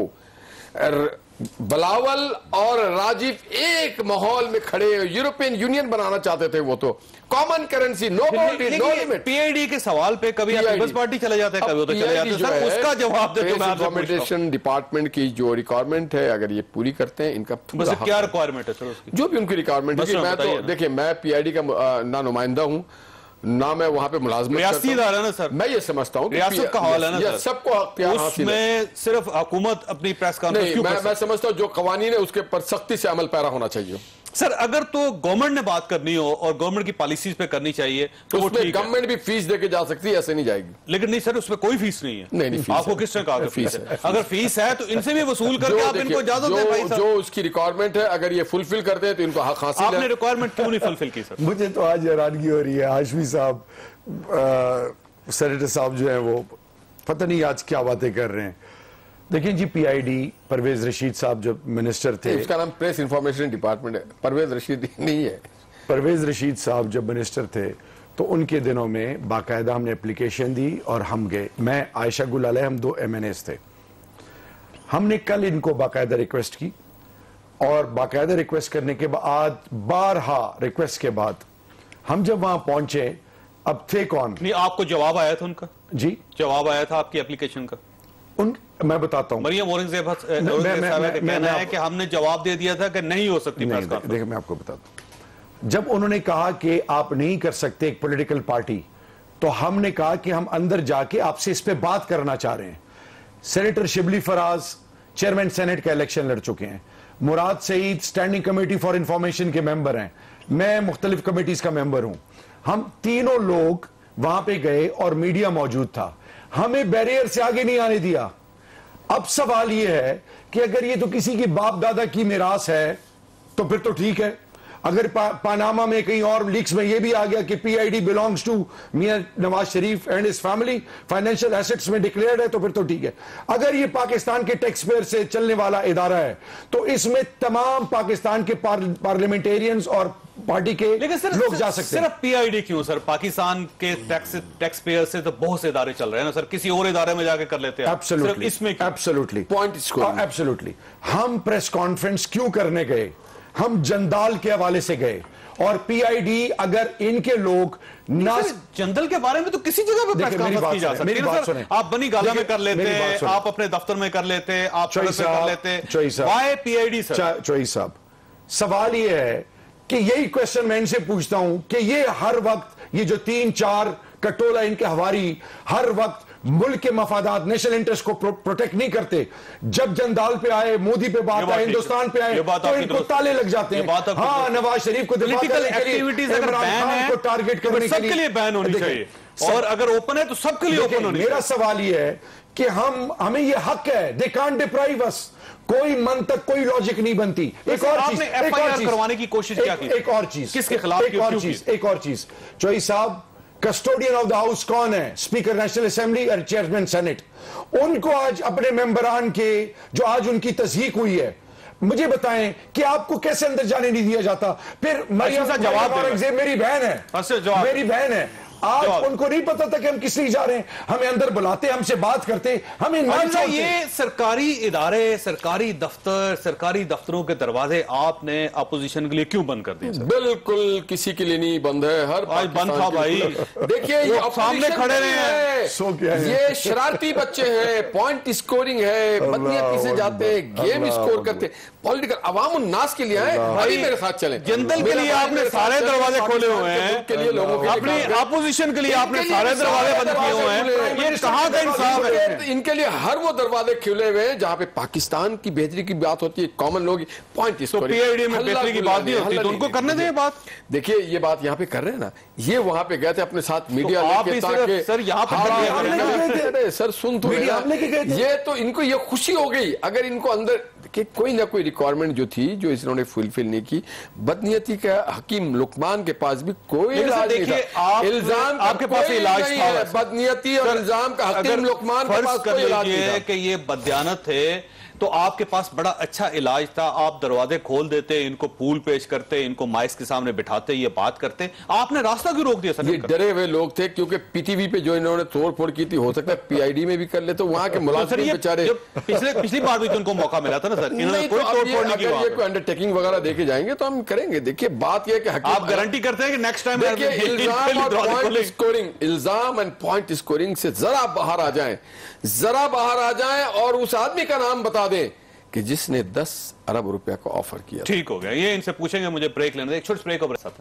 बिलावल और राजीव एक माहौल में खड़े यूरोपियन यूनियन बनाना चाहते थे, वो तो common currency, no boundary, no limit. PID के सवाल पे कभी पीपल्स पार्टी चले जाते हैं, कभी वो तो चले जाते हैं। सर उसका जवाब दे तो मैं आपसे इंफॉर्मेशन डिपार्टमेंट की जो रिक्वायरमेंट है, अगर ये पूरी करते हैं, इनका क्या रिक्वायरमेंट है सर उसकी? जो भी उनकी रिक्वायरमेंट है। मैं तो देखिए, मैं पीआईडी का ना नुमाइंदा हूं ना मैं वहां पे मुलाजमत रियासती इदारा ना सर, मैं ये समझता हूं रियासत का हवाला है ना, सबको उसमें सिर्फ हुकूमत अपनी प्रेस कॉन्फ्रेंस क्यों? मैं समझता हूं जो कवानीन है उसके पर सख्ती से अमल पैरा होना चाहिए। सर अगर तो गवर्नमेंट ने बात करनी हो और गवर्नमेंट की पॉलिसीज पे करनी चाहिए तो वो ठीक है, गवर्नमेंट भी फीस देके जा सकती है, ऐसे नहीं जाएगी। लेकिन नहीं सर, उसमें कोई फीस नहीं है। नहीं फीस आपको किसने कहा फीस है? अगर फीस है तो इनसे भी वसूल करके आप इनको इजाजत दें भाई साहब। जो उसकी रिक्वायरमेंट है, अगर ये फुलफिल करते हैं तो इनको हक हासिल है। आपने रिक्वायरमेंट क्यों नहीं फुलफिल की सर? मुझे तो आज हैरानगी हो रही है, हाशमी साहब, सेनेटर साहब जो है वो पता नहीं आज क्या बातें कर रहे हैं। देखिए जी, पीआईडी, परवेज रशीद साहब जब मिनिस्टर थे, उसका नाम प्रेस इंफॉर्मेशन डिपार्टमेंट है, परवेज रशीद नहीं है। परवेज रशीद साहब जब मिनिस्टर थे तो उनके दिनों में बाकायदा हमने एप्लीकेशन दी और हम गए, मैं आयशा गुल अलैह, हम 2 MNAs थे। हमने कल इनको बाकायदा रिक्वेस्ट की और बाकायदा रिक्वेस्ट करने के बाद, बारहा रिक्वेस्ट के बाद हम जब वहां पहुंचे, अब थे कौन? नहीं, आपको जवाब आया था उनका? जी, जवाब आया था आपकी एप्लीकेशन का? मैं बताता हूं, मरियम औरंगजेब कहना है कि हमने जवाब दे दिया था कि नहीं हो सकती प्रेस कॉन्फ्रेंस। देखिए मैं आपको बताता हूं, जब उन्होंने कहा कि आप नहीं कर सकते एक पॉलिटिकल पार्टी, तो हमने कहा कि हम अंदर जाके आपसे इस पे बात करना चाह रहे हैं। Senator Shibli Faraz chairman senate का इलेक्शन लड़ चुके हैं, Murad Saeed standing committee for information के मेंबर हैं, मैं मुख्तलिफ कमेटीज का मेंबर हूं। हम तीनों लोग वहां पे गए और मीडिया मौजूद था, हमें बैरियर से आगे नहीं आने दिया। अब सवाल यह है कि अगर ये तो किसी की बाप दादा की मिरास है तो फिर तो ठीक है। अगर पानामा में कहीं और लीक्स में यह भी आ गया कि PID belongs to Mian Nawaz Sharif and his family, financial assets में डिक्लेयर्ड है, तो फिर तो ठीक है। अगर ये पाकिस्तान के टैक्स पेयर से चलने वाला इदारा है तो इसमें तमाम पाकिस्तान के पार्लियामेंटेरियंस और पार्टी के लोग जा सकते हैं। सिर्फ पीआईडी क्यों सर? पाकिस्तान के टैक्स पेयर से तो बहुत से इदारे चल रहे हैं ना सर, किसी और इदारे में जाके कर लेते हैं। एब्सोल्युटली, इसमें एब्सोल्युटली पॉइंट एब्सोल्युटली। हम प्रेस कॉन्फ्रेंस क्यों करने गए? हम जंदाल के हवाले से गए और पीआईडी, अगर इनके लोग ना, जंदल के बारे में तो किसी जगह पे प्रेस कॉन्फ्रेंस की जा सकती है। आप बनी गाला में कर लेते हैं, आप अपने दफ्तर में कर लेते हैं, आप सड़क पे कर लेते हैं। Why PID sir? चोई साहब, सवाल यह है कि यही क्वेश्चन मैं इनसे पूछता हूं कि ये हर वक्त, ये जो 3-4 कटोला इनके हवारी हर वक्त मुल्क के मफादात, नेशनल इंटरेस्ट को प्रोटेक्ट नहीं करते। जब जंदाल पे आए, मोदी पे बात आए, हिंदुस्तान पे आए, तो इनको ताले लग जाते हैं। हाँ, नवाज शरीफ को पॉलिटिकल एक्टिविटीज अगर बैन है को टारगेट करने के लिए बैन होनी चाहिए। और अगर ओपन है तो सबके लिए ओपन होनी। मेरा सवाल यह है कि हमें ये हक है, दे कांट डिप्राइव अस, कोई मन तक कोई लॉजिक नहीं बनती। एक और चीज, एफआईआर करवाने की कोशिश क्या की? एक और चीज, किसके खिलाफ? एक और चीज, चौधरी साहब, कस्टोडियन ऑफ द हाउस कौन है? स्पीकर नेशनल असेंबली और चेयरमैन सेनेट। उनको आज अपने मेंबरान के, जो आज उनकी तस्दीक हुई है, मुझे बताएं कि आपको कैसे अंदर जाने नहीं दिया जाता? फिर जवाब मेरी बहन है, मेरी बहन है, आज उनको नहीं पता था कि हम किस लिए जा रहे हैं, हमें अंदर बुलाते, हमसे बात करते, हमें ना। ये सरकारी इदारे, सरकारी दफ्तर, सरकारी दफ्तरों के दरवाजे आपने अपोजिशन के लिए क्यों बंद कर दिए? बिल्कुल किसी के लिए नहीं बंद है, हर आज बंद था भाई। देखिए ये सामने खड़े हैं, ये शरारती बच्चे हैं, पॉइंट स्कोरिंग है, बदनीयती से जाते हैं, गेम स्कोर करते, पॉलिटिकल अवाम नास के लिए है भाई। मेरे साथ चलें, जनता के लिए आपने सारे दरवाजे खोले हुए हैं, के लिए लोगों के अपनी अपोजिशन के लिए आपने सारे दरवाजे बंद किए हुए हैं। ये कहां का इंसाफ है? इनके लिए हर वो दरवाजे खुले हुए हैं जहां पे पाकिस्तान की बेहतरी की बात होती है, कॉमन लोग पॉइंट स्कोरिंग, पीआईडी में बेहतरी की बात नहीं होती, तो उनको करने दें बात। देखिए ये बात यहां पे कर रहे हैं ना, ये वहां पे गए थे अपने साथ मीडिया लेके, ताकि सर यहां पर सर सुन तो ये तो इनको ये खुशी हो गई। अगर इनको अंदर कि कोई ना कोई रिक्वायरमेंट जो थी, जो इन्होंने फुलफिल नहीं की, बदनीयती का हकीम लुकमान के पास भी कोई इलाज नहीं था। इल्जाम आपके पास इलाज था, बदनीयती और इल्जाम का हकीम लुकमान के पास कोई इलाज नहीं था। कि ये बदयानत थे तो आपके पास बड़ा अच्छा इलाज था, आप दरवाजे खोल देते, इनको फूल पेश करते, इनको माइक के सामने बिठाते, ये बात करते, आपने रास्ता क्यों रोक दिया? सर ये डरे हुए लोग थे, क्योंकि पीटीवी पे जो इन्होंने तोड़ फोड़ की थी, हो सकता है पीआईडी में भी कर ले, तो वहां के मुलाजिम बेचारे, पिछली बार भी तो उनको मौका मिला था ना सर, इन्होंने कोई तोड़ फोड़ नहीं की। अगर ये कोई अंडरटेकिंग वगैरह देके जाएंगे तो हम करेंगे। देखिए बात यह कि आप गारंटी करते हैं कि नेक्स्ट टाइम इल्जाम एंड पॉइंट स्कोरिंग से जरा बाहर आ जाएं, जरा बाहर आ जाएं और उस आदमी का नाम बता दें कि जिसने 10 अरब रुपया का ऑफर किया। ठीक हो गया, ये इनसे पूछेंगे, मुझे ब्रेक लेने दें, एक छोटे ब्रेक को साथ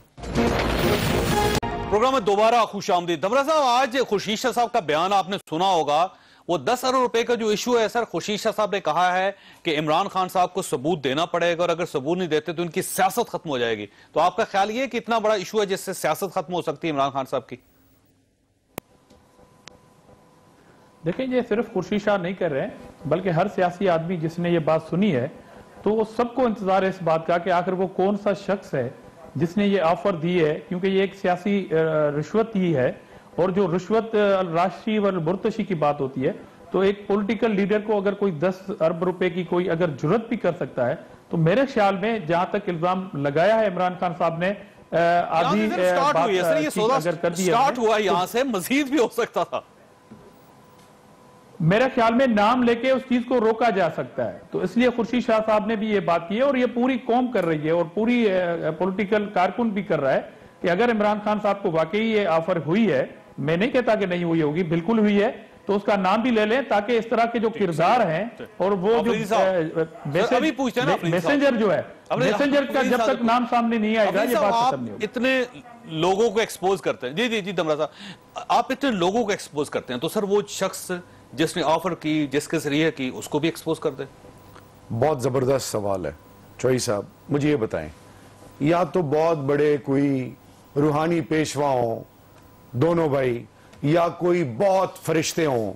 प्रोग्राम में दोबारा खुशामदीद। दबरा साहब, आज खुर्शीद शाह साहब का बयान आपने सुना होगा, वो 10 अरब रुपए का जो इशू है सर, खुर्शीद शाह साहब ने कहा है कि इमरान खान साहब को सबूत देना पड़ेगा और अगर सबूत नहीं देते तो इनकी सियासत खत्म हो जाएगी। तो आपका ख्याल ये कि इतना बड़ा इशू है जिससे सियासत खत्म हो सकती है इमरान खान साहब की? देखिए ये सिर्फ खुर्शीद शाह नहीं कर रहे हैं, बल्कि हर सियासी आदमी जिसने ये बात सुनी है तो वो सबको इंतजार है इस बात का कि आखिर वो कौन सा शख्स है जिसने ये ऑफर दी है, क्योंकि ये एक सियासी रिश्वत ही है। और जो रिश्वत राष्ट्रीय व मुर्तशी की बात होती है, तो एक पॉलिटिकल लीडर को अगर कोई 10 अरब रुपए की कोई अगर जुर्रत भी कर सकता है, तो मेरे ख्याल में जहां तक इल्जाम लगाया है इमरान खान साहब ने आधी बात अगर कर दी, स्टार्ट हुआ यहां से, मजीद भी हो सकता था। मेरे ख्याल में नाम लेके उस चीज को रोका जा सकता है, तो इसलिए खुर्शीद शाह साहब ने भी ये बात की है और ये पूरी कौम कर रही है और पूरी पॉलिटिकल कारकुन भी कर रहा है कि अगर इमरान खान साहब को वाकई ये ऑफर हुई है, मैं नहीं कहता कि नहीं हुई होगी, बिल्कुल हुई है, तो उसका नाम भी ले लें ताकि इस तरह के जो किरदार हैं और वो जो मैसेंजर जो है, मैसेंजर का जब तक नाम सामने नहीं आएगा ये बात खत्म नहीं होगी। इतने लोगों को एक्सपोज करते हैं, जी दमरा साहब, आप इतने लोगों को एक्सपोज करते हैं, तो सर वो शख्स जिसने ऑफर की, जिसके जरिए की, उसको भी एक्सपोज कर दे? बहुत जबरदस्त सवाल है चौधरी साहब, मुझे ये बताएं, या तो बहुत बड़े कोई रूहानी पेशवा हों दोनों भाई, या कोई बहुत फरिश्ते हों,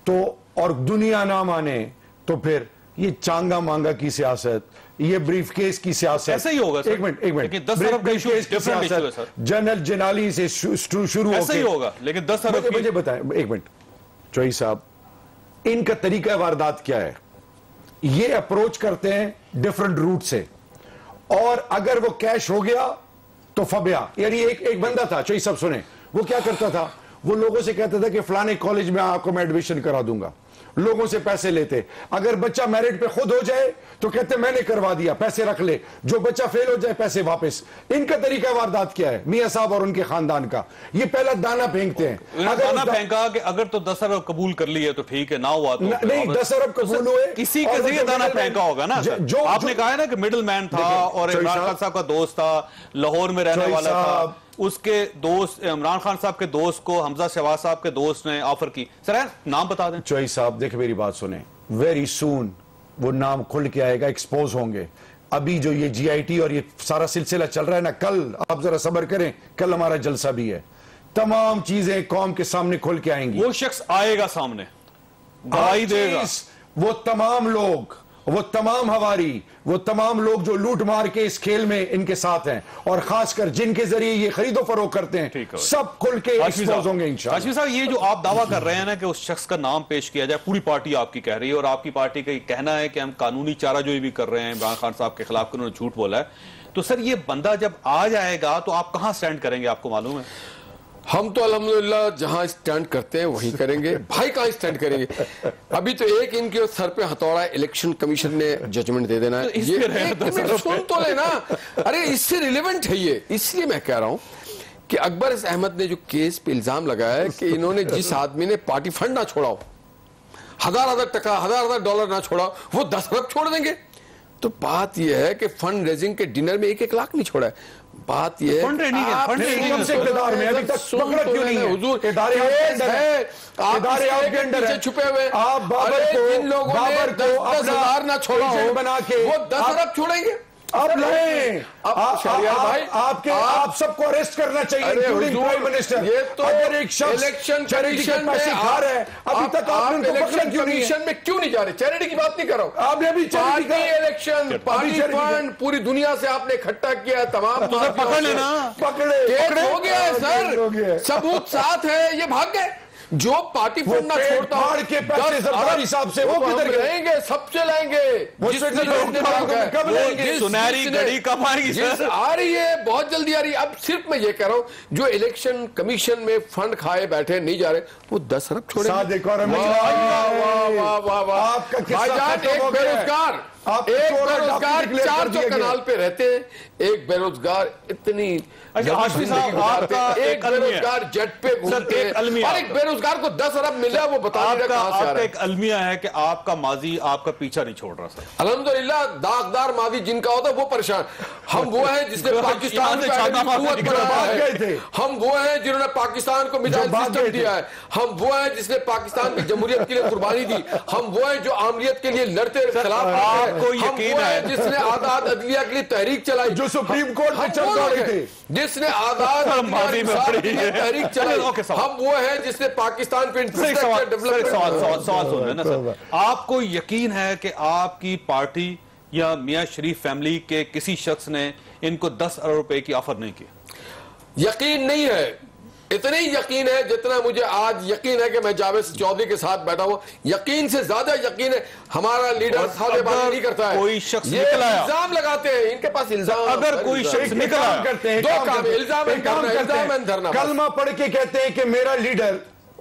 तो और दुनिया ना माने, तो फिर ये चांगा मांगा की सियासत, ये ब्रीफकेस की सियासत, ऐसा ही होगा सर। एक मिनट ब्रीफकेस की सियासत जनरल जनाली से शुरू ऐसा ही होगा, लेकिन 10 अरब मुझे बताएं, एक मिनट चौधरी साहब, इनका तरीका वारदात क्या है? ये अप्रोच करते हैं डिफरेंट रूट से, और अगर वो कैश हो गया तो फबिया, यानी एक बंदा था, चौधरी साहब सुने, वो क्या करता था, वो लोगों से कहता था कि फलाने कॉलेज में आपको मैं एडमिशन करा दूंगा, लोगों से पैसे लेते, अगर बच्चा मेरिट पे खुद हो जाए तो कहते मैंने करवा दिया, पैसे रख ले, जो बच्चा फेल हो जाए पैसे वापस। इनका तरीका वारदात क्या है मियां साहब और उनके खानदान का? ये पहला दाना फेंकते हैं, दाना फेंका कि अगर तो 10 अरब कबूल कर लिए तो ठीक है, ना हुआ तो नहीं, 10 अरब कबूल हुए, किसी के जरिए दाना फेंका होगा ना। जो आपने कहा है ना कि मिडिल मैन था और इमरान खान साहब का दोस्त था, लाहौर में रहने वाला था, उसके दोस्त इमरान खान साहब के दोस्त को हमजा शहबाज साहब के दोस्त ने ऑफर की। सर नाम बता दें। चौधरी साहब देखिए मेरी बात सुने, वेरी सून वो नाम खुल के आएगा, एक्सपोज होंगे। अभी जो ये जीआईटी और ये सारा सिलसिला चल रहा है ना, कल आप जरा सब्र करें, कल हमारा जलसा भी है, तमाम चीजें कौम के सामने खुल के आएंगी। वो शख्स आएगा सामने, गवाही देगा। वो तमाम लोग, वो तमाम हवारी, वो तमाम लोग जो लूट मार के इस खेल में इनके साथ हैं, और खासकर जिनके जरिए ये खरीदो फरोख्त करते हैं, सब खुल के एक्सपोज होंगे इंशाअल्लाह। हाशमी साहब, ये जो आप दावा कर रहे हैं ना कि उस शख्स का नाम पेश किया जाए, पूरी पार्टी आपकी कह रही है और आपकी पार्टी का कहना है कि हम कानूनी चाराजोई भी कर रहे हैं इमरान खान साहब के खिलाफ, उन्होंने झूठ बोला है, तो सर ये बंदा जब आ जाएगा तो आप कहां स्टैंड करेंगे, आपको मालूम है? हम तो अल्हम्दुलिल्लाह जहां स्टैंड करते हैं वहीं करेंगे। भाई कहां स्टैंड करेंगे? अभी तो एक इनके सर पे हथौड़ा, इलेक्शन कमीशन ने जजमेंट दे देना है। तो ये सुन तो लेना, अरे इससे रिलेवेंट है ये। इसलिए मैं कह रहा हूं कि अकबर अहमद ने जो केस पे इल्जाम लगाया है कि इन्होंने जिस आदमी ने पार्टी फंड ना छोड़ा हो, हजार टका, हजार डॉलर ना छोड़ा, वो 10 अरब छोड़ देंगे। तो बात यह है कि फंड रेजिंग के डिनर में 1-1 लाख नहीं छोड़ा है। बात यह फंड रेजिंग में अभी तक पकड़ा क्यों नहीं है? हुजूर, इदारे आपके अंदर है, छुपे हुए। आप बाबर को, जिन लोगों ने 10,000 ना छोड़ा हो बना के वो 10 अरब छोड़ेंगे। अब नहीं, भाई आप सबको अरेस्ट करना चाहिए, इंक्लूडिंग प्राइम मिनिस्टर। ये तो अगर एक शख्स इलेक्शन चैरिटी के पैसे खा रहा है, अभी तक आपने उनको पकड़ा क्यों नहीं है? में क्यों नहीं जा रहे? चैरिटी की बात नहीं कर रहा हूं, आपने अभी पार्टी इलेक्शन, पार्टी फंड पूरी दुनिया से आपने इकट्ठा किया, तमाम पकड़ लेना, पकड़े हो गया है सर, सबूत साथ है, ये भाग गए। जो पार्टी फंड ना छोड़ता के पैसे सरकारी हिसाब से वो किधर रहेंगे? सबसे लाएंगे। कब लेंगे? सुनहरी घड़ी कब आएगी? आ रही है, बहुत जल्दी आ रही है। अब सिर्फ मैं ये कह रहा हूँ, जो इलेक्शन कमीशन में फंड खाए बैठे नहीं जा रहे, वो 10 अरब छोड़े। भाईजान, एक बेरोजगार 400 कनाल पे रहते हैं, एक बेरोजगार इतनी एक बेरोजगार जेट पे घूमते हैं, और एक बेरोजगार को 10 अरब मिला, वो बता आपका एक अलमिया है कि आपका माजी आपका पीछा नहीं छोड़ रहा सर। अल्हम्दुलिल्लाह, दागदार माजी जिनका होता है वो परेशान। हम वो हैं जिसने पाकिस्तान से कुव्वत बनाया है, हम वो हैं जिन्होंने पाकिस्तान को मिसाइल सिस्टम दिया है, हम वो हैं जिसने पाकिस्तान की जमहूरियत के लिए कुर्बानी दी, हम वो हैं जो आमरीत के लिए लड़ते खिलाफ, आपको यकीन है जिसने आजाद अदलिया के लिए तहरीक चलाई, जो सुप्रीम कोर्ट में चल रहे थे, जिसने आजाद तहरीक चलाई, हम वो हैं जिसने पाकिस्तान पे सवाल सुन रहे ना सर, आपको यकीन है कि आपकी पार्टी या मियां शरीफ फैमिली के किसी शख्स ने इनको 10 अरब रुपए की ऑफर नहीं की? यकीन नहीं है, इतना ही यकीन है जितना मुझे आज यकीन है कि मैं जावेद चौधरी के साथ बैठा हूं। यकीन से ज्यादा यकीन है हमारा लीडर सादेबाजी नहीं करता है। कोई शख्स ये इल्जाम लगाते हैं, इनके पास इल्जाम, अगर कोई शख्स निकला करते हैं, दो काम, इल्जाम धरना। कलमा पढ़ के कहते हैं कि मेरा लीडर,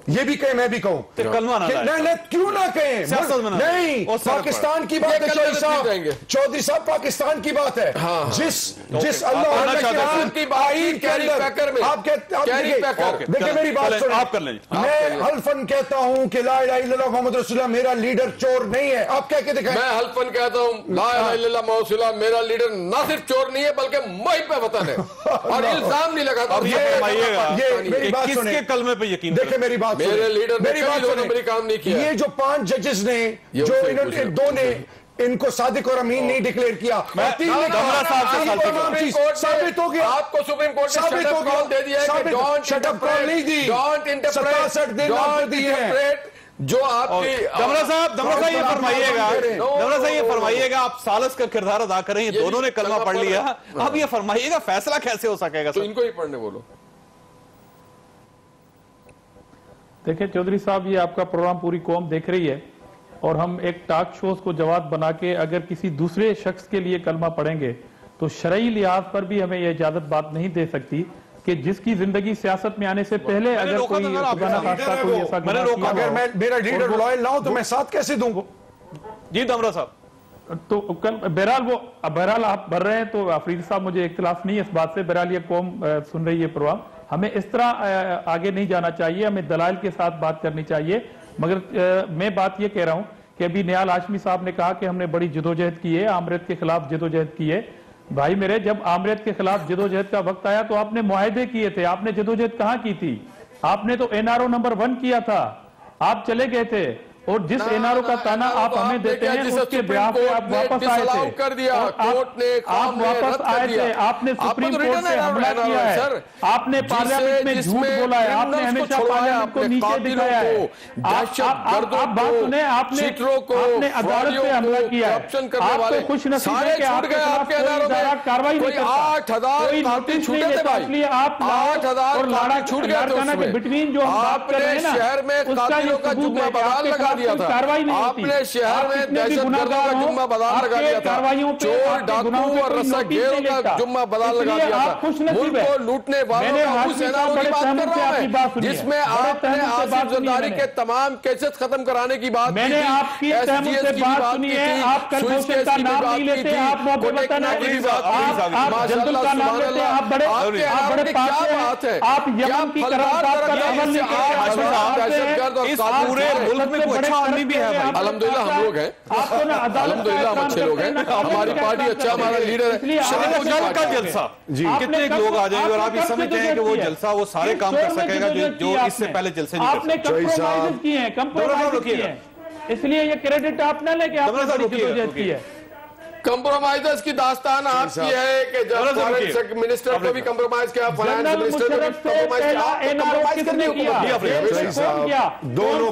ये भी कहे मैं भी कहूं, कलमा ना क्यों ना कहें? नहीं, पाकिस्तान की बात है चौधरी साहब, पाकिस्तान की बात है। जिस अल्लाह देखिए मेरी बात सुनिए, आप कर लें। मैं हल्फन कहता हूं कि ला इलाहा इल्लल्लाह मोहम्मद रसूलुल्लाह मेरा लीडर चोर नहीं है। आप कह के दिखाएं। मैं हल्फन कहता हूं ला इलाहा इल्लल्लाह मोहम्मद रसूलुल्लाह मेरा लीडर ना सिर्फ चोर नहीं है बल्कि मुहिब पे वतन है, और इल्जाम नहीं लगाता। मेरी बात सुनिए, किसके कलमे पे यकीन? देखिए मेरी बात, मेरे लीडर मेरी बात सुनिए, काम नहीं किया। ये जो 5 जजेस ने, जो इन्होंने, 2 ने इनको सादिक और अमीन नहीं डिक्लेयर किया, 3 ने साबित हो गया। आपको सुप्रीम कोर्ट ने साबित हो गया, दे दिया है कि डोंट शटअप कॉल नहीं दी, डोंट इंटरप्रेट, 67 दिन दी है। जो आपकी दमरा साहब ये फरमाइएगा, दमरा साहब ये फरमाइएगा, आप सालस का किरदार अदा करें, ये दोनों ने कलमा पढ़ लिया, अब ये फरमाइएगा फैसला कैसे हो सकेगा? तो इनको ही पढ़ने बोलो। देखिए चौधरी साहब, ये आपका प्रोग्राम पूरी कौम देख रही है, और हम एक टॉक शोज को जवाब बना के अगर किसी दूसरे शख्स के लिए कलमा पढ़ेंगे तो शरई लिहाज पर भी हमें यह इजाजत बात नहीं दे सकती कि जिसकी जिंदगी सियासत में आने से पहले अगर कोई ऐसा, अगर मैं मेरा लीडर लॉयल ना हो तो मैं साथ कैसे दूंगा? जी दमरा साहब, तो बहरहाल आप भर रहे हैं, तो अफरीदी साहब मुझे इख्तिलाफ नहीं है इस बात से। बहरहाल ये कौम सुन रही है प्रोग्राम, हमें इस तरह आगे नहीं जाना चाहिए, हमें दलाइल के साथ बात करनी चाहिए। मगर मैं बात ये कह रहा हूं कि अभी निहाल हाशमी साहब ने कहा कि हमने बड़ी जदोजहद की है, आमरीत के खिलाफ जदोजहद की है। भाई मेरे, जब आमरीत के खिलाफ जदोजहद का वक्त आया तो आपने मुआहदे किए थे, आपने जदोजहद कहां की थी? आपने तो NRO नंबर 1 किया था, आप चले गए थे, और जिस एनआरओ का ताना आप हमें देते हैं उसके ब्याह पे आप वापस आए थे, कर दिया, कोर्ट ने आप वापस आए थे, आपने सुप्रीम कोर्ट पे हमला किया है, आपने पार्लियामेंट में झूठ बोला है, आपने हमेशा पार्लियामेंट को नीचे दिखाया है। आप बात सुने, आपने अदालत पे हमला किया है। आपको खुश नसीब है कि आपके खिलाफ कोई इदारा कार्रवाई नहीं करता, कोई नोटिस नहीं देता, इसलिए आप और लाड़काना के बिटवीन जो हम बात कर रहे हैं ना, शहर में कातिलों का जुम्मा बदल लगा दिया था, आपने शहर में दहशतगर्दों का जुम्मा बदल लगा दिया था, चोर डाकू और रस्साखेरों का जुम्मा बदल लगा दिया था, मुल्क को लूटने वालों का उस एनआरओ की बात कर रहा है जिसमें आपने आसिफ जरदारी के तमाम केसेस खत्म कराने की बात, मैंने आपकी सहमति से बात सुनी है, आप कलभूषण का नाम नहीं लेते, आप मोहब्बत का नाम लेते, आप जंतुल का नाम लेते, आप बड़े पास हैं, आप यमन की करारदाद का अमल नहीं करते, इस पूरे मुल्क में कोई अच्छा आदमी भी है भाई, अल्हम्दुलिल्लाह हम लोग हैं, अल्हम्दुलिल्लाह हम अच्छे लोग हैं, हमारी पार्टी अच्छा, हमारा लीडर है। कल का जलसा जी कितने लोग आ जाएंगे और आप ये समझते हैं कि वो जलसा वो सारे काम कर सकेगा जो इससे पहले जलसे नहीं कर आपने कंप्रोमाइज किए हैं, कंप्रोमाइज किए हैं, इसलिए ये क्रेडिट आप ना लेके आपने बड़ी जद्दोजहद की है। कंप्रोमाइजर्स की दास्तान आपकी है कि जब फॉरेन मिनिस्टर को भी कंप्रोमाइज किया, फाइनेंस मिनिस्टर को भी कंप्रोमाइज किया, दोनों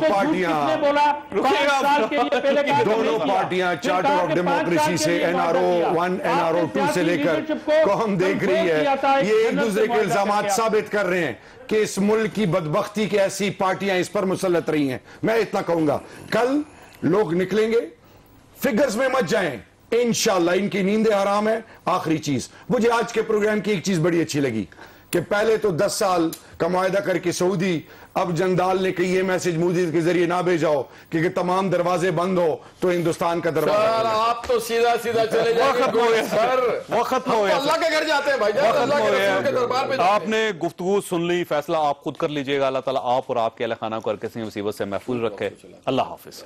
पार्टियां चार्टर ऑफ डेमोक्रेसी से एनआरओ 1 एनआरओ 2 से लेकर कौम देख रही है, ये एक दूसरे के इल्जामात साबित कर रहे हैं कि इस मुल्क की बदबख्ती की ऐसी पार्टियां इस पर मुसल्लत रही हैं। मैं इतना कहूंगा, कल लोग निकलेंगे, फिगर्स में मत जाएं, इंशाल्लाह इनकी नींदें हराम है। आखिरी चीज, मुझे आज के प्रोग्राम की एक चीज बड़ी अच्छी लगी कि पहले तो 10 साल का मुआहदा करके सऊदी, अब जंदाल ने कही ये मैसेज मोदी के जरिए ना भेजाओ कि तमाम दरवाजे बंद हो तो हिंदुस्तान का दरवाजा। आप तो सीधा सीधा चले जाएंगे सर, वक्त हो गया, अल्लाह के घर जाते हैं भाई, अल्लाह के दरबार पे। आपने गुफ्तगू सुन ली, फैसला आप खुद कर लीजिएगा। अल्लाह ताला आप और आपके अहल खाना को हर किसी मुसीबत से महफूज रखे। अल्लाह हाफिज।